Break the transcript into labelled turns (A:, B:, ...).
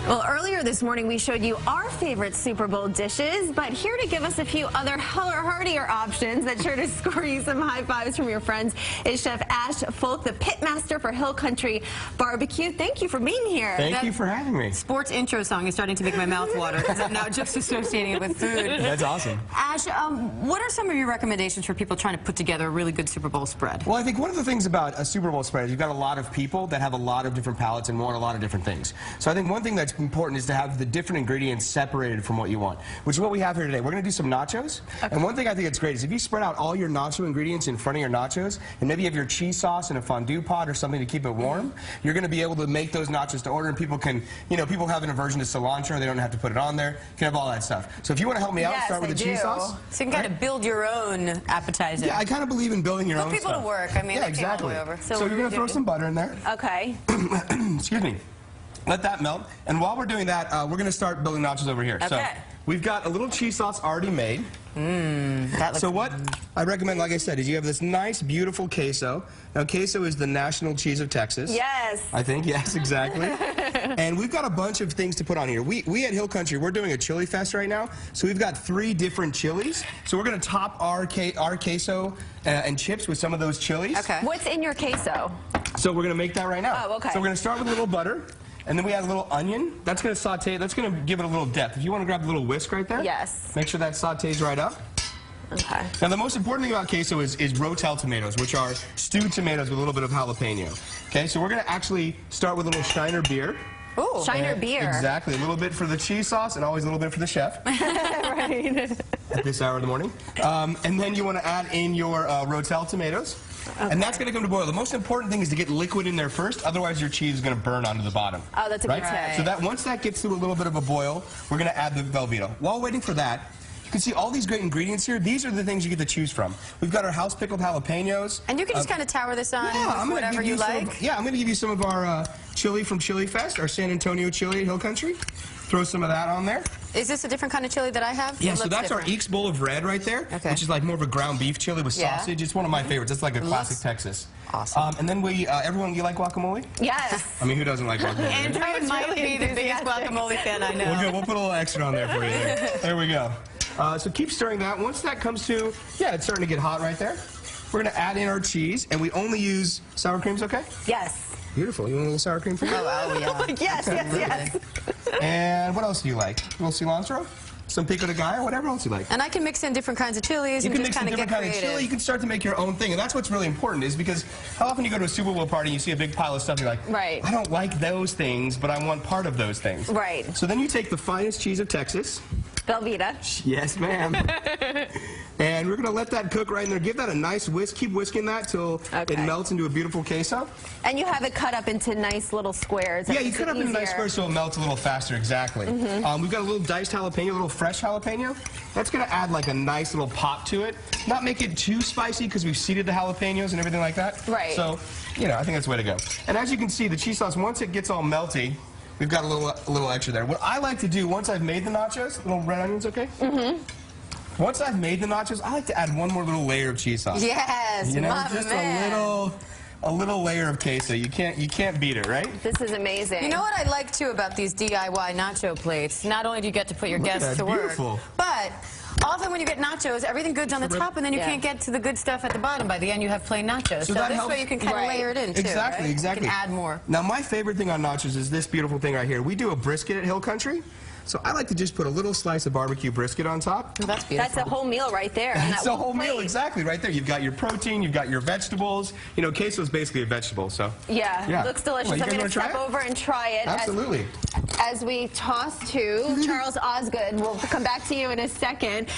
A: Well, earlier this morning we showed you our favorite Super Bowl dishes, but here to give us a few other heartier options that sure to score you some high fives from your friends is Chef Ash Folk, the pitmaster for Hill Country Barbecue. Thank you for being here.
B: Thank you for having me.
C: Sports intro song is starting to make my mouth water because I'm now just associating it with food.
B: That's awesome.
C: Ash, what are some of your recommendations for people trying to put together a really good Super Bowl spread?
B: Well, I think one of the things about a Super Bowl spread is you've got a lot of people that have a lot of different palates and want a lot of different things. So I think one thing that's important is to have the different ingredients separated from what you want, which is what we have here today. We're going to do some nachos. Okay. And one thing I think that's great is if you spread out all your nacho ingredients in front of your nachos, and maybe you have your cheese sauce in a fondue pot or something to keep it warm, you're going to be able to make those nachos to order, and people can, people have an aversion to cilantro, they don't have to put it on there. You can have all that stuff. So if you want to help me out, start with the cheese sauce.
C: So you can kind of build your own appetizer.
B: Yeah, I kind of believe in building your own
C: people
B: stuff.
C: to work. I mean,
B: yeah, exactly.
C: Over.
B: So you're going to throw some butter in there.
A: Okay.
B: Excuse me. Let that melt. And while we're doing that, we're going to start building nachos over here.
C: Okay.
B: So we've got a little cheese sauce already made. So what I recommend, like I said, is you have this nice, beautiful queso. Now, queso is the national cheese of Texas.
A: Yes.
B: I think, yes, exactly. And we've got a bunch of things to put on here. We at Hill Country, we're doing a chili fest right now. So we've got 3 different chilies. So we're going to top our queso and chips with some of those chilies.
C: Okay.
A: What's in your queso?
B: So we're going to make that right now.
A: Oh, okay.
B: So we're going to start with a little butter. And then we add a little onion. That's going to saute. That's going to give it a little depth. If you want to grab a little whisk right there.
A: Yes.
B: Make sure that sautés right up.
A: Okay.
B: Now, the most important thing about queso is rotel tomatoes, which are stewed tomatoes with a little bit of jalapeno. Okay, so we're going to actually start with a little Shiner beer.
A: Ooh, Shiner beer.
B: Exactly. A little bit for the cheese sauce and always a little bit for the chef.
A: Right.
B: At this hour of the morning. And then you want to add in your rotel tomatoes. Okay. And that's going to come to boil. The most important thing is to get liquid in there first, otherwise your cheese is going to burn onto the bottom.
A: Oh, that's a good tip.
B: So that once that gets to a little bit of a boil, we're going to add the Velveeta. While waiting for that, you can see all these great ingredients here. These are the things you get to choose from. We've got our house pickled jalapenos.
C: And you can just kind of tower this on whatever you like.
B: I'm going to give you some of our chili from Chili Fest, our San Antonio chili at Hill Country. Throw some of that on there.
C: Is this a different kind of chili that I have?
B: Yeah, so that's our Eeks bowl of red right there, which is like more of a ground beef chili with sausage. It's one of my favorites. It's like a classic Texas.
C: Awesome.
B: And then everyone, you like guacamole?
A: Yes.
B: I mean, who doesn't like guacamole?
C: Andrew might be the biggest guacamole fan I know.
B: We'll put a little extra on there for you there. There we go. So keep stirring that. Once that comes to, it's starting to get hot right there. We're going to add in our cheese, and we only use sour cream's okay?
A: Yes.
B: Beautiful. You want a little sour cream for you?
C: Oh, yeah.
A: Yes, yes.
B: And what else do you like? A little cilantro? Some pico de gallo? Whatever else you like.
C: And I can mix in different kinds of chilies and just kind of get creative. You can mix in different kinds of chili. You
B: can start to make your own thing. And that's what's really important is because how often you go to a Super Bowl party and you see a big pile of stuff and you're like,
A: right.
B: I don't like those things, but I want part of those things.
A: Right.
B: So then you take the finest cheese of Texas.
A: Velveeta.
B: Yes, ma'am. And we're going to let that cook right in there. Give that a nice whisk. Keep whisking that till it melts into a beautiful queso.
A: And you have it cut up into nice little squares.
B: Yeah, you cut up into nice squares so it melts a little faster, exactly. We've got a little diced jalapeno, a little fresh jalapeno. That's going to add like a nice little pop to it. Not make it too spicy because we've seeded the jalapenos and everything like that.
A: Right.
B: So, I think that's the way to go. And as you can see, the cheese sauce, once it gets all melty, we've got a little extra there. What I like to do, once I've made the nachos, little red onions, okay? Once I've made the nachos, I like to add one more little layer of cheese sauce.
C: Yes,
B: just a little layer of queso. You can't beat it, right?
A: This is amazing.
C: You know what I like too about these DIY nacho plates? Not only do you get to put your guests to work, but often when you get nachos, everything good's on the top, and then you can't get to the good stuff at the bottom. By the end, you have plain nachos. So this way you can kind of layer it in too.
B: Exactly.
C: You can add more.
B: Now, my favorite thing on nachos is this beautiful thing right here. We do a brisket at Hill Country. So I like to just put a little slice of barbecue brisket on top.
C: Oh, that's beautiful.
A: That's a whole meal right there.
B: It's a whole meal, exactly, right there. You've got your protein, you've got your vegetables. queso is basically a vegetable, so.
A: Yeah. Looks delicious. I'm going to step over and try it.
B: Absolutely.
A: As we toss to Charles Osgood. We'll come back to you in a second.